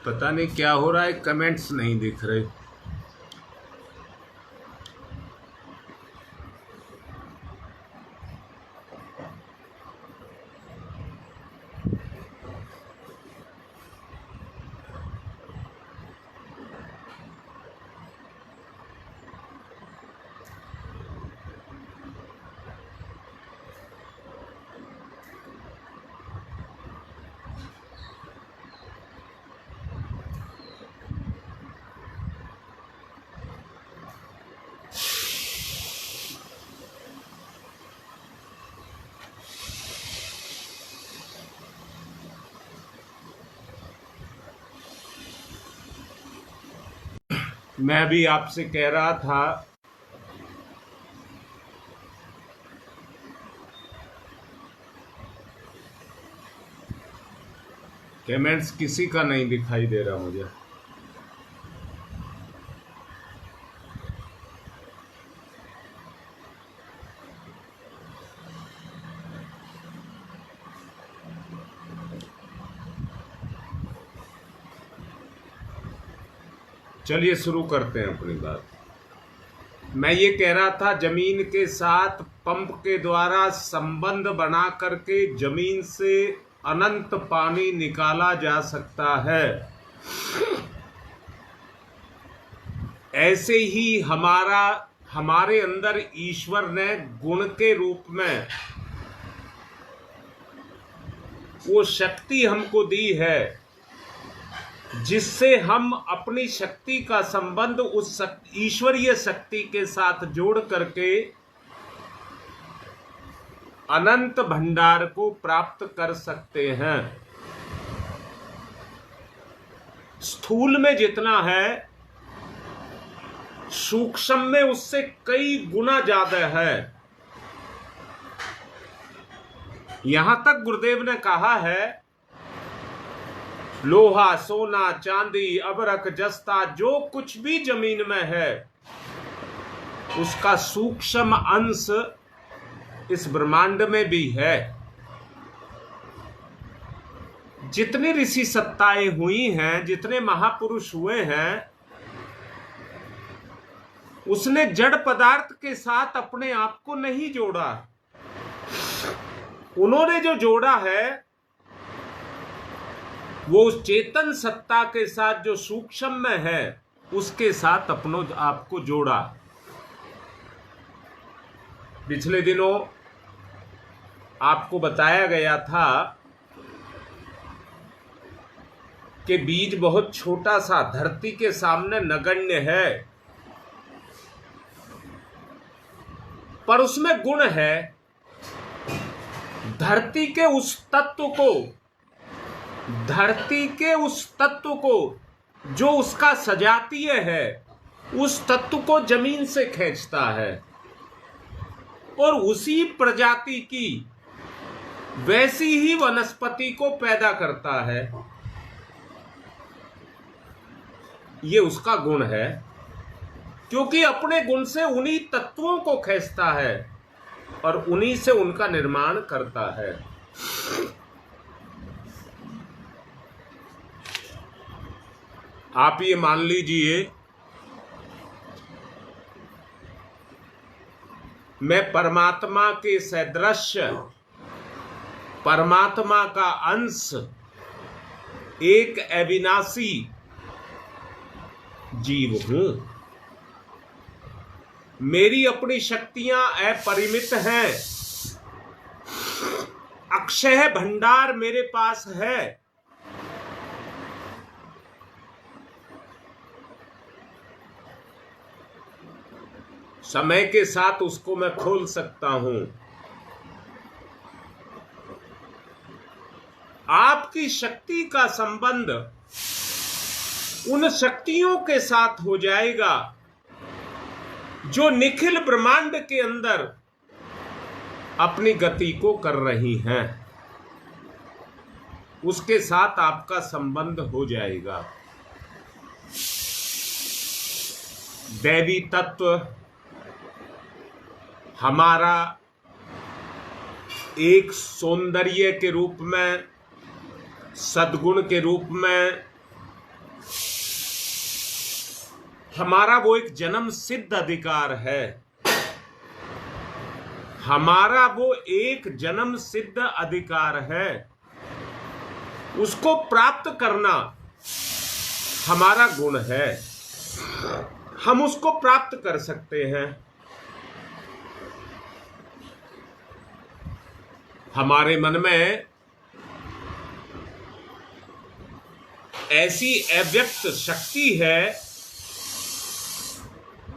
पता नहीं क्या हो रहा है, कमेंट्स नहीं दिख रहे। मैं भी आपसे कह रहा था कमेंट्स किसी का नहीं दिखाई दे रहा मुझे। चलिए शुरू करते हैं अपनी बात। मैं ये कह रहा था जमीन के साथ पंप के द्वारा संबंध बना करके जमीन से अनंत पानी निकाला जा सकता है। ऐसे ही हमारे अंदर ईश्वर ने गुण के रूप में वो शक्ति हमको दी है, जिससे हम अपनी शक्ति का संबंध उस ईश्वरीय शक्ति के साथ जोड़ करके अनंत भंडार को प्राप्त कर सकते हैं। स्थूल में जितना है, सूक्ष्म में उससे कई गुना ज्यादा है। यहां तक गुरुदेव ने कहा है, लोहा, सोना, चांदी, अबरक, जस्ता जो कुछ भी जमीन में है, उसका सूक्ष्म अंश इस ब्रह्मांड में भी है। जितने ऋषि सत्ताएं हुई हैं, जितने महापुरुष हुए हैं, उसने जड़ पदार्थ के साथ अपने आप को नहीं जोड़ा। उन्होंने जो जोड़ा है वो उस चेतन सत्ता के साथ जो सूक्ष्म में है, उसके साथ अपनों आपको जोड़ा। पिछले दिनों आपको बताया गया था कि बीज बहुत छोटा सा, धरती के सामने नगण्य है, पर उसमें गुण है। धरती के उस तत्व को जो उसका सजातीय है, उस तत्व को जमीन से खींचता है और उसी प्रजाति की वैसी ही वनस्पति को पैदा करता है। ये उसका गुण है, क्योंकि अपने गुण से उन्हीं तत्वों को खींचता है और उन्हीं से उनका निर्माण करता है। आप ये मान लीजिए, मैं परमात्मा के सदृश, परमात्मा का अंश, एक अविनाशी जीव हूं। मेरी अपनी शक्तियां अपरिमित हैं, अक्षय भंडार मेरे पास है। समय के साथ उसको मैं खोल सकता हूं। आपकी शक्ति का संबंध उन शक्तियों के साथ हो जाएगा जो निखिल ब्रह्मांड के अंदर अपनी गति को कर रही हैं। उसके साथ आपका संबंध हो जाएगा। दैवी तत्व हमारा एक सौंदर्य के रूप में, सद्गुण के रूप में, हमारा वो एक जन्म सिद्ध अधिकार है, हमारा वो एक जन्म सिद्ध अधिकार है। उसको प्राप्त करना हमारा गुण है, हम उसको प्राप्त कर सकते हैं। हमारे मन में ऐसी अव्यक्त शक्ति है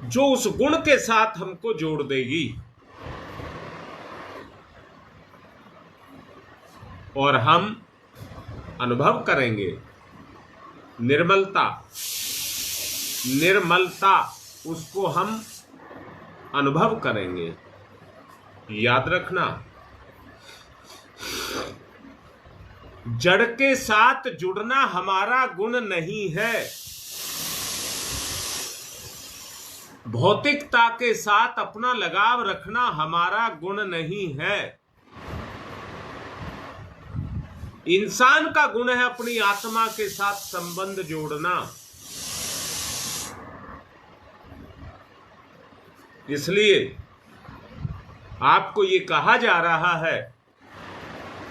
जो उस गुण के साथ हमको जोड़ देगी और हम अनुभव करेंगे निर्मलता, निर्मलता उसको हम अनुभव करेंगे। याद रखना, जड़ के साथ जुड़ना हमारा गुण नहीं है, भौतिकता के साथ अपना लगाव रखना हमारा गुण नहीं है। इंसान का गुण है अपनी आत्मा के साथ संबंध जोड़ना। इसलिए आपको ये कहा जा रहा है,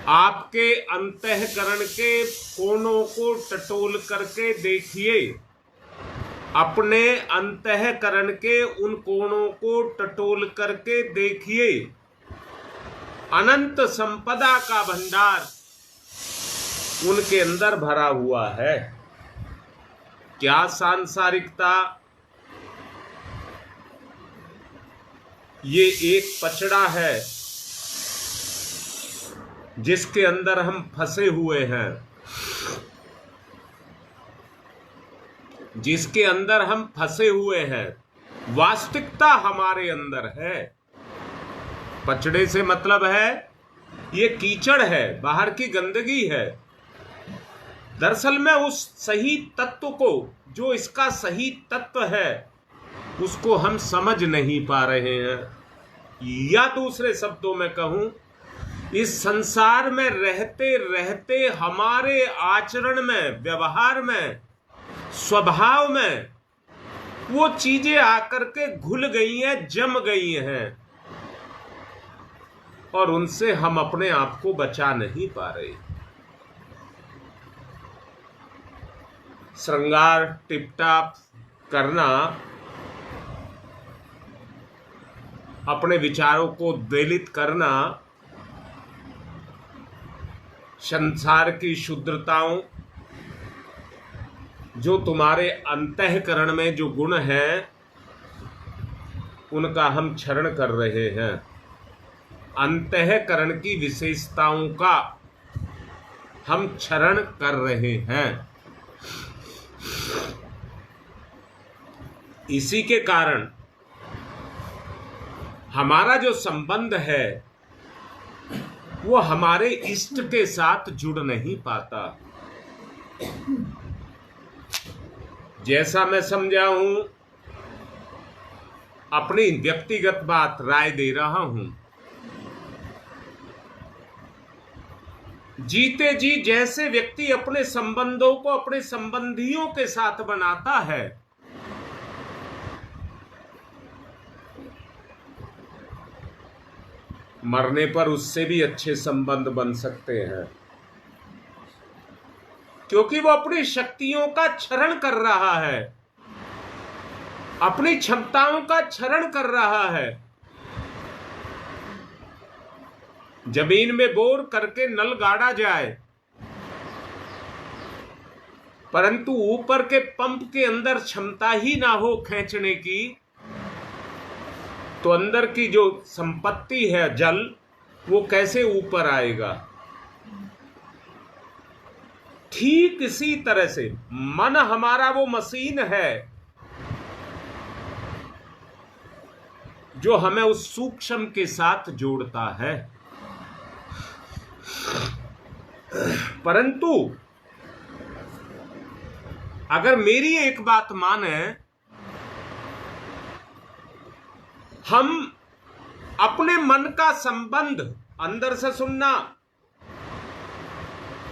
आपके अंतःकरण के कोनों को टटोल करके देखिए, अपने अंतःकरण के उन कोनों को टटोल करके देखिए। अनंत संपदा का भंडार उनके अंदर भरा हुआ है। क्या सांसारिकता, ये एक पचड़ा है जिसके अंदर हम फंसे हुए हैं, जिसके अंदर हम फंसे हुए हैं। वास्तविकता हमारे अंदर है। पचड़े से मतलब है ये कीचड़ है, बाहर की गंदगी है। दरअसल में उस सही तत्व को, जो इसका सही तत्व है, उसको हम समझ नहीं पा रहे हैं। या दूसरे शब्दों में कहूं, इस संसार में रहते रहते हमारे आचरण में, व्यवहार में, स्वभाव में वो चीजें आकर के घुल गई हैं, जम गई हैं और उनसे हम अपने आप को बचा नहीं पा रहे। श्रृंगार टिपटाप करना, अपने विचारों को उद्वेलित करना, संसार की शुद्धताओं, जो तुम्हारे अंतःकरण में जो गुण हैं उनका हम क्षरण कर रहे हैं। अंतःकरण की विशेषताओं का हम क्षरण कर रहे हैं। इसी के कारण हमारा जो संबंध है वो हमारे इष्ट के साथ जुड़ नहीं पाता। जैसा मैं समझा हूं, अपनी व्यक्तिगत बात राय दे रहा हूं। जीते जी जैसे व्यक्ति अपने संबंधों को अपने संबंधियों के साथ बनाता है, मरने पर उससे भी अच्छे संबंध बन सकते हैं, क्योंकि वो अपनी शक्तियों का क्षरण कर रहा है, अपनी क्षमताओं का क्षरण कर रहा है। जमीन में बोर करके नल गाड़ा जाए, परंतु ऊपर के पंप के अंदर क्षमता ही ना हो खींचने की, तो अंदर की जो संपत्ति है जल, वो कैसे ऊपर आएगा। ठीक इसी तरह से मन हमारा वो मशीन है जो हमें उस सूक्ष्म के साथ जोड़ता है। परंतु अगर मेरी एक बात माने, हम अपने मन का संबंध अंदर से सुनना,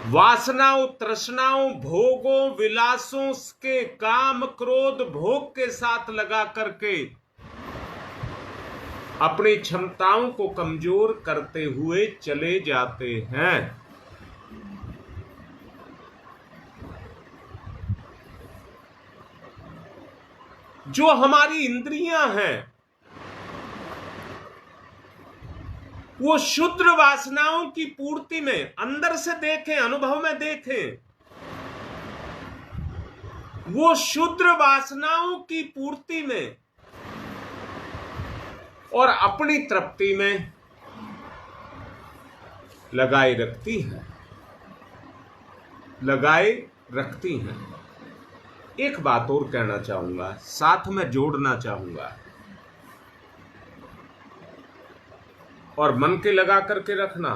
वासनाओं, तृष्णाओं, भोगों, विलासों के काम, क्रोध, भोग के साथ लगा करके अपनी क्षमताओं को कमजोर करते हुए चले जाते हैं। जो हमारी इंद्रियां हैं वो शुद्र वासनाओं की पूर्ति में, अंदर से देखें, अनुभव में देखें, वो शुद्र वासनाओं की पूर्ति में और अपनी तृप्ति में लगाए रखती हैं। एक बात और कहना चाहूंगा, साथ में जोड़ना चाहूंगा और मन के लगा करके रखना।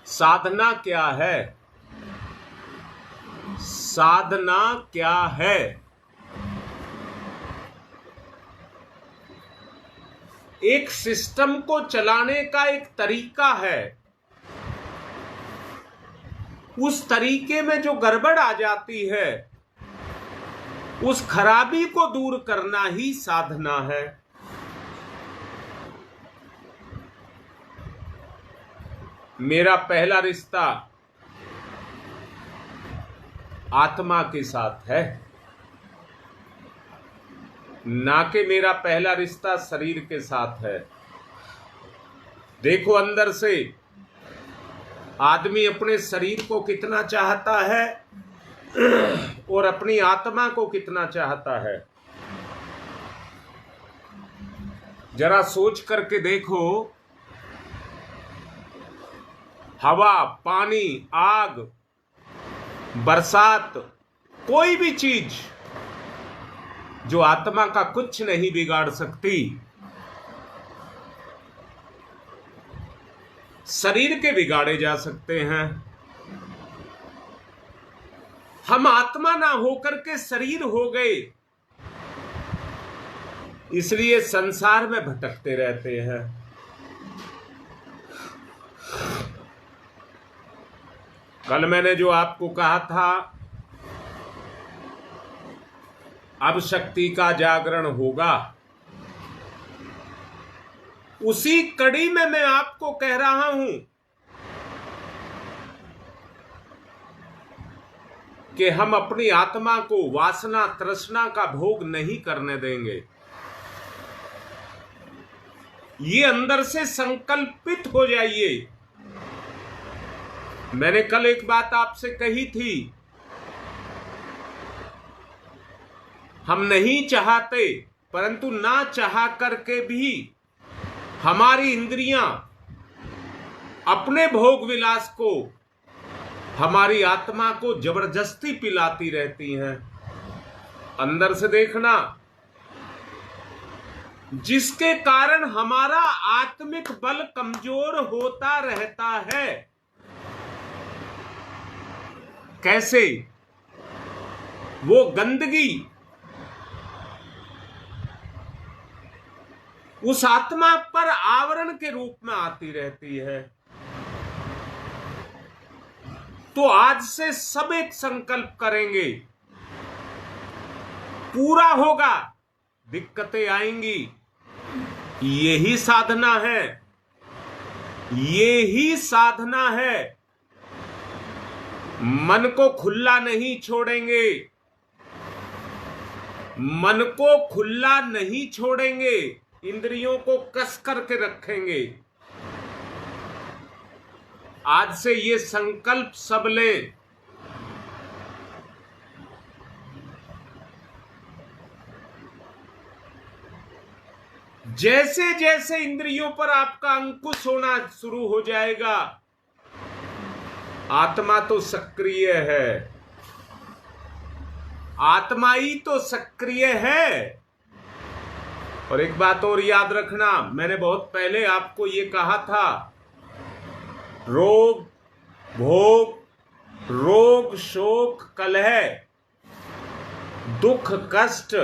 साधना क्या है? साधना क्या है? एक सिस्टम को चलाने का एक तरीका है। उस तरीके में जो गड़बड़ आ जाती है, उस खराबी को दूर करना ही साधना है। मेरा पहला रिश्ता आत्मा के साथ है, ना कि मेरा पहला रिश्ता शरीर के साथ है। देखो अंदर से आदमी अपने शरीर को कितना चाहता है और अपनी आत्मा को कितना चाहता है। जरा सोच करके देखो, हवा, पानी, आग, बरसात, कोई भी चीज जो आत्मा का कुछ नहीं बिगाड़ सकती, शरीर के बिगाड़े जा सकते हैं। हम आत्मा ना होकर के शरीर हो गए, इसलिए संसार में भटकते रहते हैं। कल मैंने जो आपको कहा था, अब शक्ति का जागरण होगा, उसी कड़ी में मैं आपको कह रहा हूं कि हम अपनी आत्मा को वासना, तृष्णा का भोग नहीं करने देंगे। ये अंदर से संकल्पित हो जाइए। मैंने कल एक बात आपसे कही थी, हम नहीं चाहते, परंतु ना चाह करके भी हमारी इंद्रियां अपने भोग विलास को हमारी आत्मा को जबरदस्ती पिलाती रहती हैं। अंदर से देखना, जिसके कारण हमारा आत्मिक बल कमजोर होता रहता है। कैसे? वो गंदगी उस आत्मा पर आवरण के रूप में आती रहती है। तो आज से सब एक संकल्प करेंगे, पूरा होगा, दिक्कतें आएंगी। यही साधना है, यही साधना है। मन को खुला नहीं छोड़ेंगे, मन को खुला नहीं छोड़ेंगे, इंद्रियों को कस करके रखेंगे। आज से ये संकल्प सब लें। जैसे जैसे इंद्रियों पर आपका अंकुश होना शुरू हो जाएगा, आत्मा तो सक्रिय है, आत्मा ही तो सक्रिय है। और एक बात और याद रखना, मैंने बहुत पहले आपको ये कहा था, रोग, भोग, रोग, शोक, कलह, दुख, कष्ट,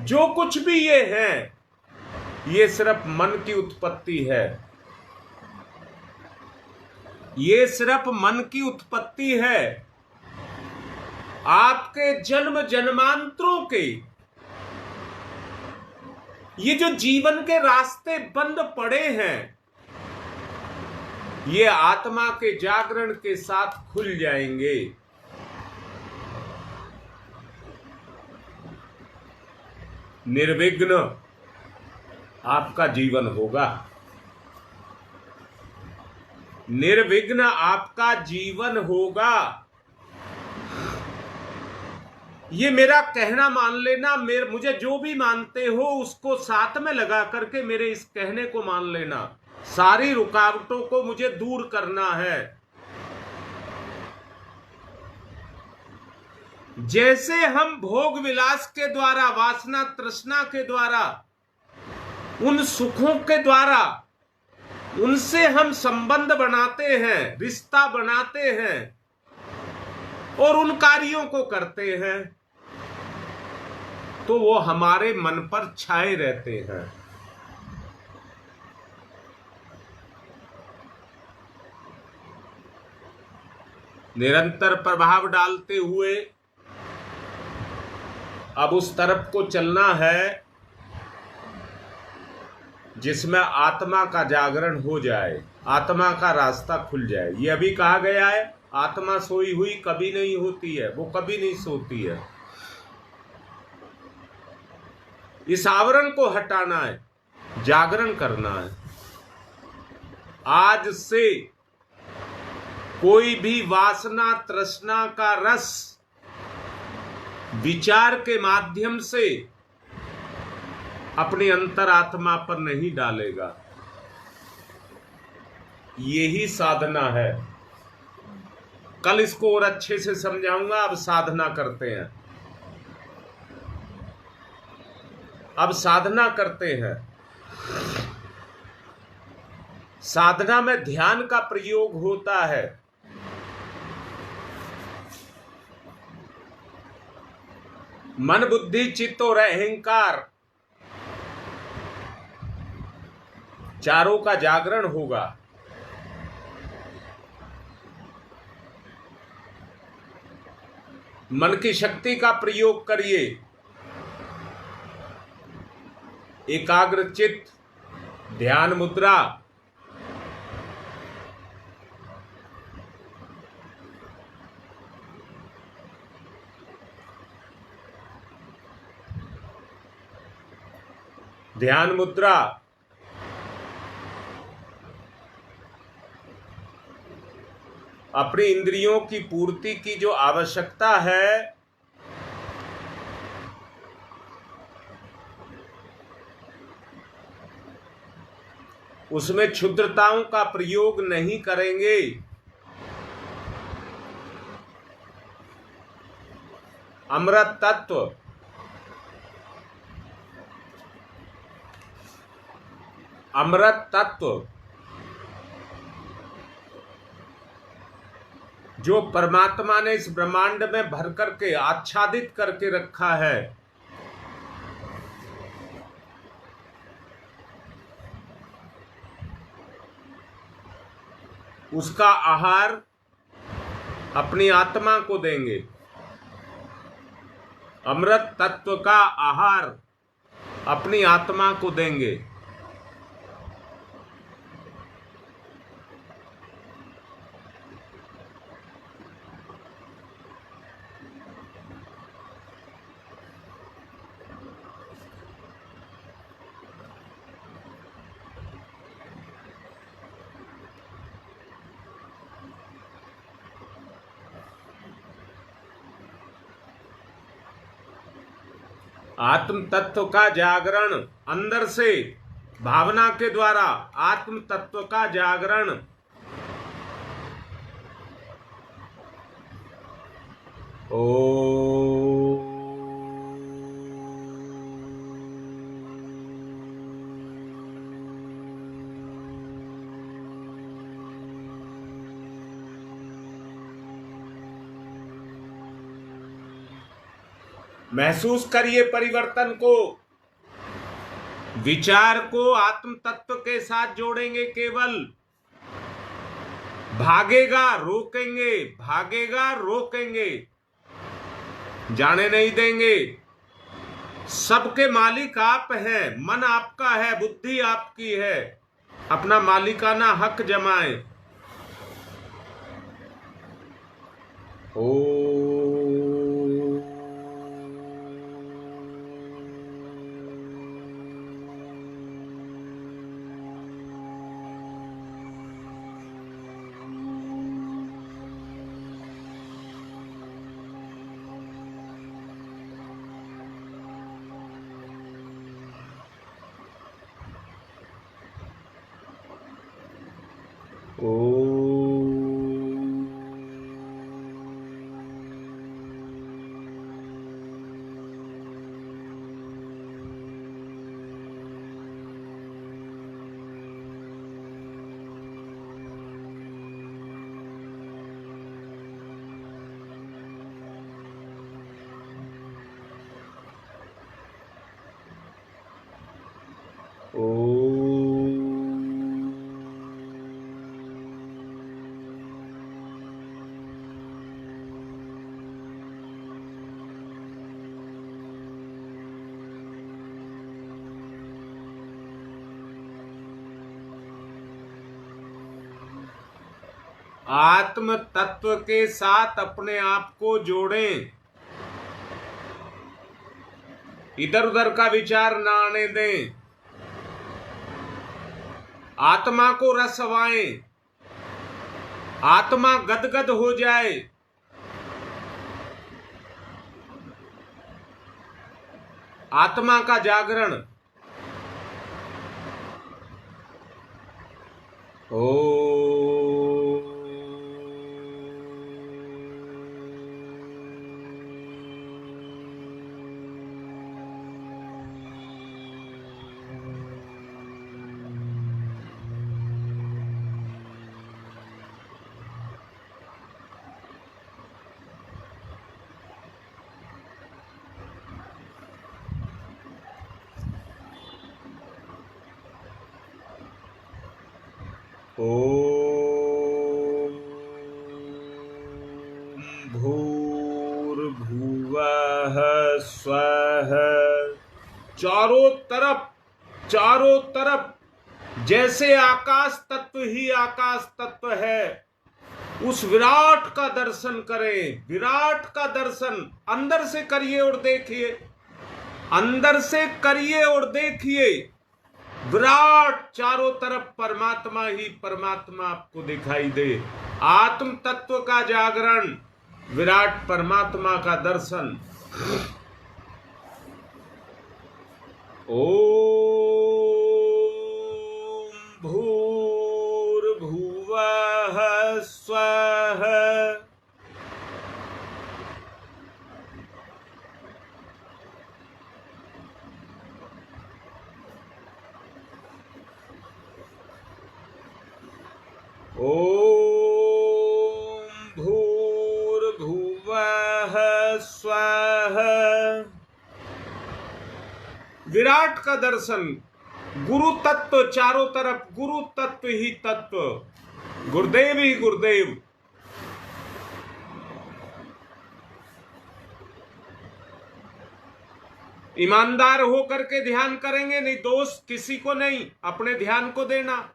जो कुछ भी ये है, ये सिर्फ मन की उत्पत्ति है। ये सिर्फ मन की उत्पत्ति है। आपके जन्म जन्मांतरों के ये जो जीवन के रास्ते बंद पड़े हैं, ये आत्मा के जागरण के साथ खुल जाएंगे। निर्विघ्न आपका जीवन होगा। निर्विघ्न आपका जीवन होगा। ये मेरा कहना मान लेना, मुझे जो भी मानते हो उसको साथ में लगा करके मेरे इस कहने को मान लेना। सारी रुकावटों को मुझे दूर करना है। जैसे हम भोग विलास के द्वारा, वासना तृष्णा के द्वारा, उन सुखों के द्वारा उनसे हम संबंध बनाते हैं, रिश्ता बनाते हैं और उन कार्यों को करते हैं, तो वो हमारे मन पर छाए रहते हैं। निरंतर प्रभाव डालते हुए अब उस तरफ को चलना है जिसमें आत्मा का जागरण हो जाए, आत्मा का रास्ता खुल जाए। ये अभी कहा गया है, आत्मा सोई हुई कभी नहीं होती है, वो कभी नहीं सोती है। इस आवरण को हटाना है, जागरण करना है। आज से कोई भी वासना तृष्णा का रस विचार के माध्यम से अपनी अंतरात्मा पर नहीं डालेगा। यही साधना है। कल इसको और अच्छे से समझाऊंगा। अब साधना करते हैं, अब साधना करते हैं। साधना में ध्यान का प्रयोग होता है। मन बुद्धि चित्त और अहंकार चारों का जागरण होगा। मन की शक्ति का प्रयोग करिए। एकाग्र चित्त, ध्यान मुद्रा, ध्यान मुद्रा अपनी इंद्रियों की पूर्ति की जो आवश्यकता है, उसमें क्षुद्रताओं का प्रयोग नहीं करेंगे। अमृत तत्व, अमृत तत्व जो परमात्मा ने इस ब्रह्मांड में भर करके आच्छादित करके रखा है, उसका आहार अपनी आत्मा को देंगे। अमृत तत्व का आहार अपनी आत्मा को देंगे। आत्म तत्व का जागरण अंदर से भावना के द्वारा, आत्म तत्व का जागरण महसूस करिए परिवर्तन को। विचार को आत्म तत्व के साथ जोड़ेंगे केवल। भागेगा रोकेंगे, भागेगा रोकेंगे, जाने नहीं देंगे। सबके मालिक आप हैं, मन आपका है, बुद्धि आपकी है, अपना मालिकाना हक जमाएं। ओ आत्म तत्व के साथ अपने आप को जोड़ें, इधर उधर का विचार ना आने दें। आत्मा को रसवाएं, आत्मा गदगद हो जाए। आत्मा का जागरण। ओ ओम भूर्भुवः स्वः। चारों तरफ जैसे आकाश तत्व ही आकाश तत्व है, उस विराट का दर्शन करें। विराट का दर्शन अंदर से करिए और देखिए, अंदर से करिए और देखिए। विराट, चारों तरफ परमात्मा ही परमात्मा आपको दिखाई दे। आत्म तत्व का जागरण, विराट परमात्मा का दर्शन। ओम भूर्भुवः स्वः। ओम भूर्भुवः स्वः। विराट का दर्शन, गुरु तत्व चारों तरफ, गुरु तत्व ही तत्व, गुरुदेव ही गुरुदेव। ईमानदार होकर के ध्यान करेंगे, नहीं दोष किसी को नहीं, अपने ध्यान को देना।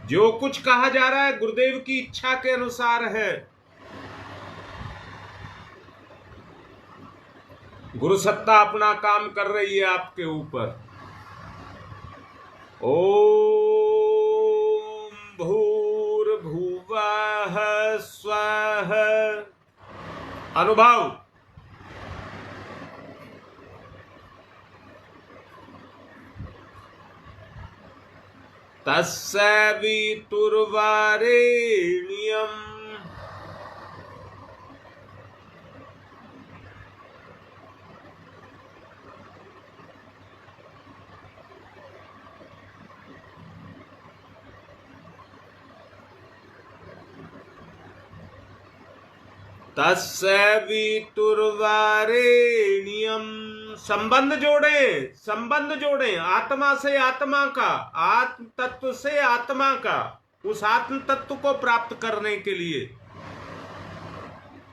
जो कुछ कहा जा रहा है गुरुदेव की इच्छा के अनुसार है। गुरु सत्ता अपना काम कर रही है आपके ऊपर। ओम भूर्भुवः स्वः। अनुभव। तस्य वितुर्वरेण्यम् तस्य वितुर्वरेण्यम्। संबंध जोड़े, संबंध जोड़े, आत्मा से आत्मा का, आत्म तत्व से आत्मा का। उस आत्म तत्व को प्राप्त करने के लिए।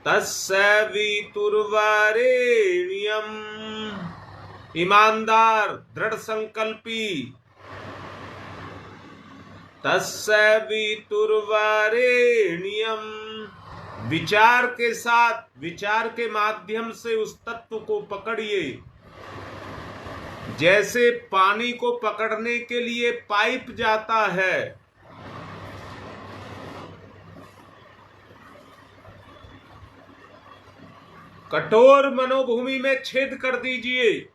तस्य वितुर्वरेण्यम, ईमानदार दृढ़ संकल्पी, तस्य वितुर्वरेण्यम, विचार के साथ, विचार के माध्यम से उस तत्व को पकड़िए। जैसे पानी को पकड़ने के लिए पाइप जाता है, कठोर मनोभूमि में छेद कर दीजिए।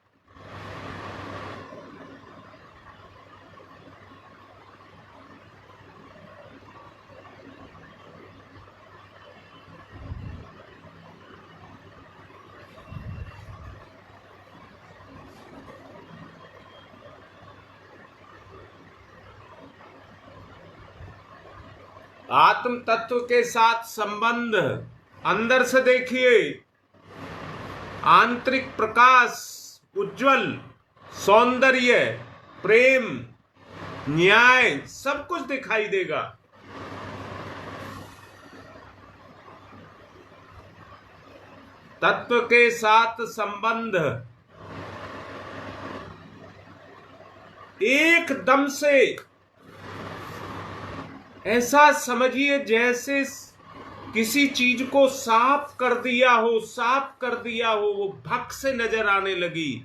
आत्म तत्व के साथ संबंध अंदर से देखिए। आंतरिक प्रकाश, उज्जवल सौंदर्य, प्रेम, न्याय, सब कुछ दिखाई देगा। तत्व के साथ संबंध एकदम से ऐसा समझिए जैसे किसी चीज को साफ कर दिया हो, साफ कर दिया हो, वो भक से नजर आने लगी।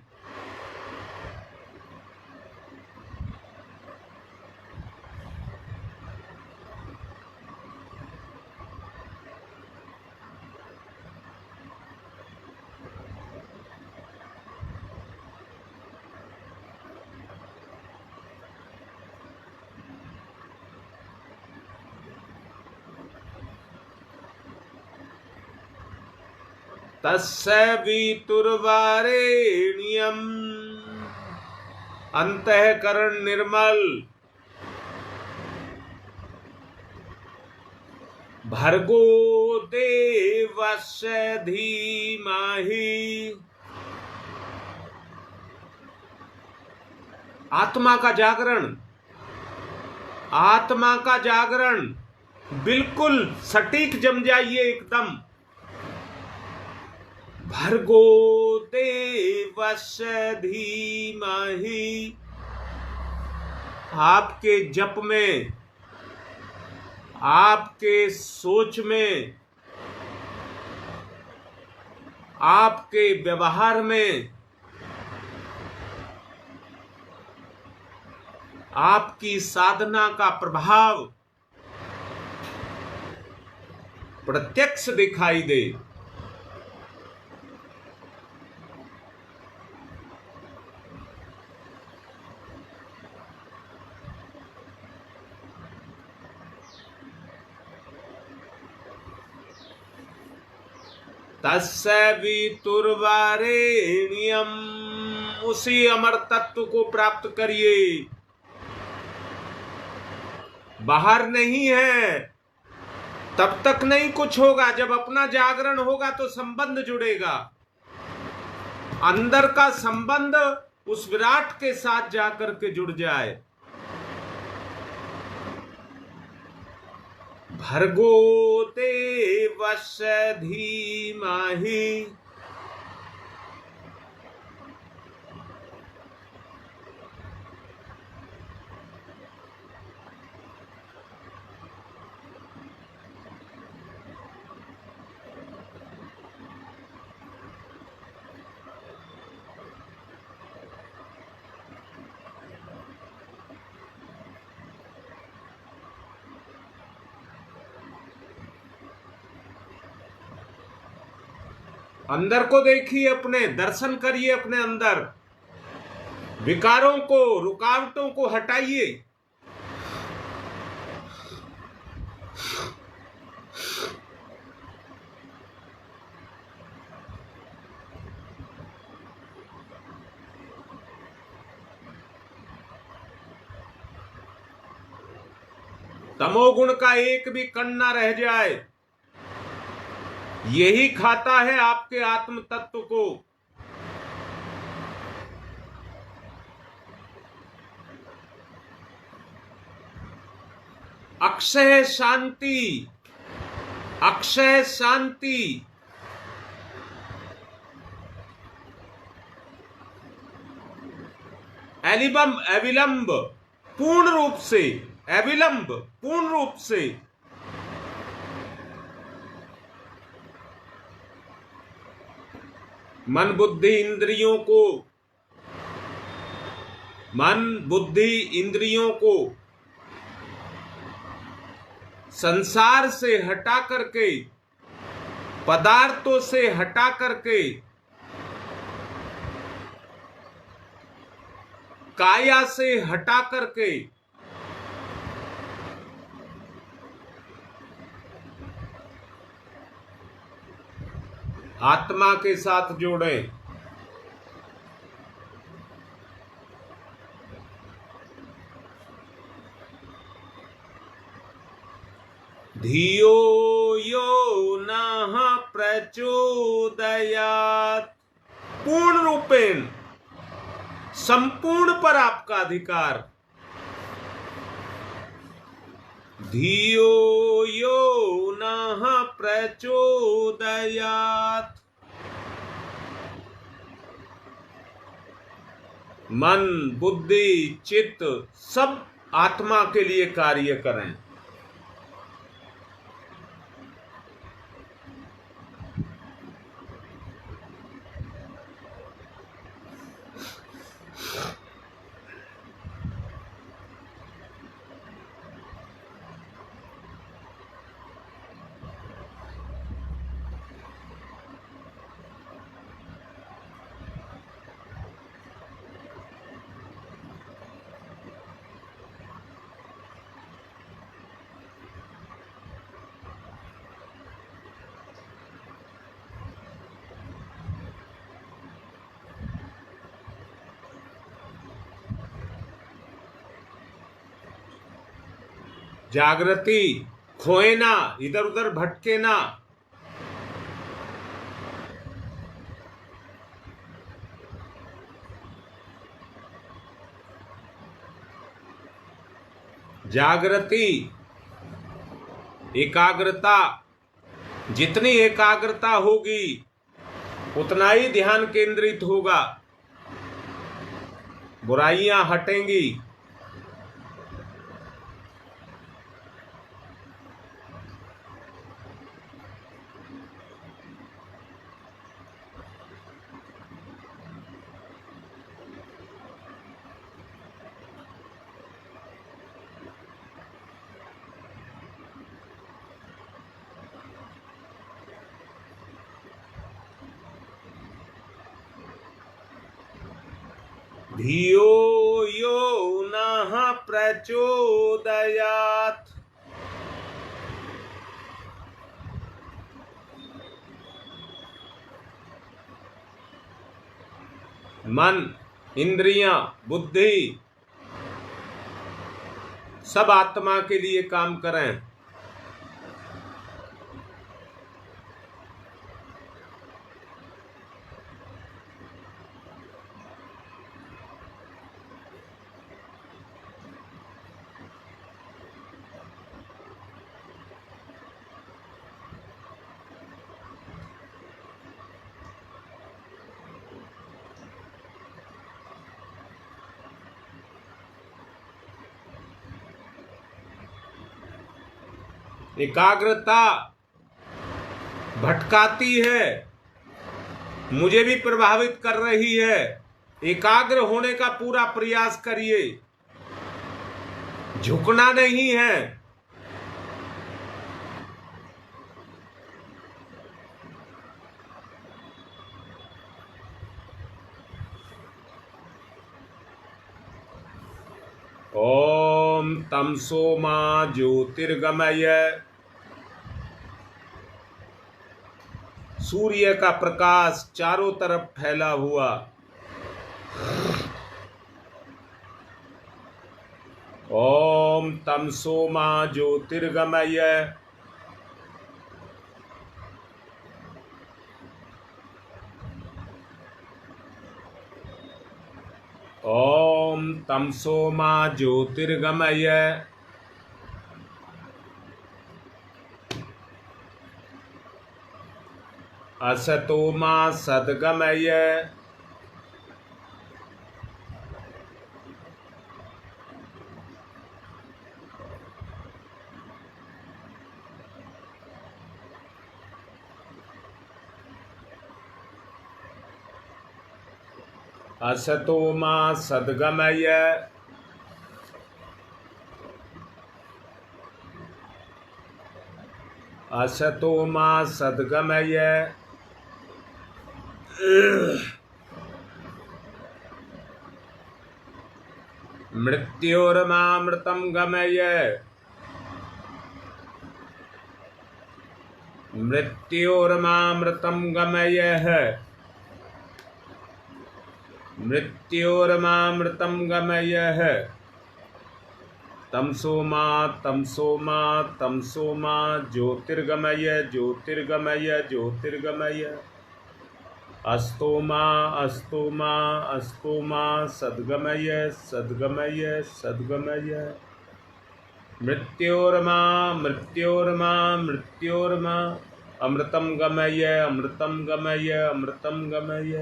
तस्य वितुर्वरेण्यम, अंतःकरण निर्मल, भर्गो देवस्य धीमहि। आत्मा का जागरण, आत्मा का जागरण, बिल्कुल सटीक जम जाइए एकदम। भर्गो देवस्य धीमहि। आपके जप में, आपके सोच में, आपके व्यवहार में, आपकी साधना का प्रभाव प्रत्यक्ष दिखाई दे। तस्य वितुर्वरेण्यम, उसी अमर तत्व को प्राप्त करिए। बाहर नहीं है, तब तक नहीं कुछ होगा। जब अपना जागरण होगा तो संबंध जुड़ेगा। अंदर का संबंध उस विराट के साथ जाकर के जुड़ जाए। भर्गो देवस्य धीमहि। अंदर को देखिए, अपने दर्शन करिए अपने अंदर। विकारों को, रुकावटों को हटाइए। तमोगुण का एक भी कण ना रह जाए। यही खाता है आपके आत्म तत्व को। अक्षय शांति, अक्षय शांति। अविलंब पूर्ण रूप से, अविलंब पूर्ण रूप से। मन बुद्धि इंद्रियों को, मन बुद्धि इंद्रियों को संसार से हटा करके, पदार्थों से हटा करके, काया से हटा करके आत्मा के साथ जोड़ें। धियो यो नः प्रचोदयात्। पूर्ण रूपेण, संपूर्ण पर आपका अधिकार। धियो यो नः प्रचोदयात्। मन बुद्धि चित्त सब आत्मा के लिए कार्य करें। जागृति खोए ना, इधर उधर भटके ना। जागृति, एकाग्रता, जितनी एकाग्रता होगी उतना ही ध्यान केंद्रित होगा, बुराइयां हटेंगी। धियो यो नः प्रचोदयात्। मन इंद्रियां बुद्धि सब आत्मा के लिए काम करें। एकाग्रता भटकाती है, मुझे भी प्रभावित कर रही है। एकाग्र होने का पूरा प्रयास करिए, झुकना नहीं है। ओम तमसो मा ज्योतिर्गमय। सूर्य का प्रकाश चारों तरफ फैला हुआ। ओम तमसो मा ज्योतिर्गमय। ओम तमसो मा ज्योतिर्गमय। असतो मा सद्गमय असतो मा सद्गमय असतो मा सद्गमय मृत्योर्मामृतं गमय मृत्योर्मामृतं गमय मृत्योर्मामृतं गमय तमसो मा ज्योतिर्गमय ज्योतिर्गमय ज्योतिर्गमय अस्तो मा सद्गमय सद्गमय सद्गमय मृत्योर्मा अमृतं गमय अमृतं गमय अमृतं गमय।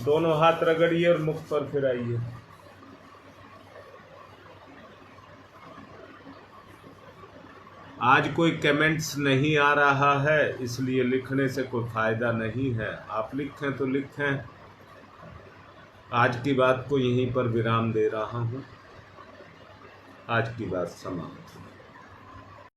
दोनों हाथ रगड़िए और मुख पर फिराइए। आज कोई कमेंट्स नहीं आ रहा है, इसलिए लिखने से कोई फायदा नहीं है। आप लिखें तो लिखें। आज की बात को यहीं पर विराम दे रहा हूं। आज की बात समाप्त।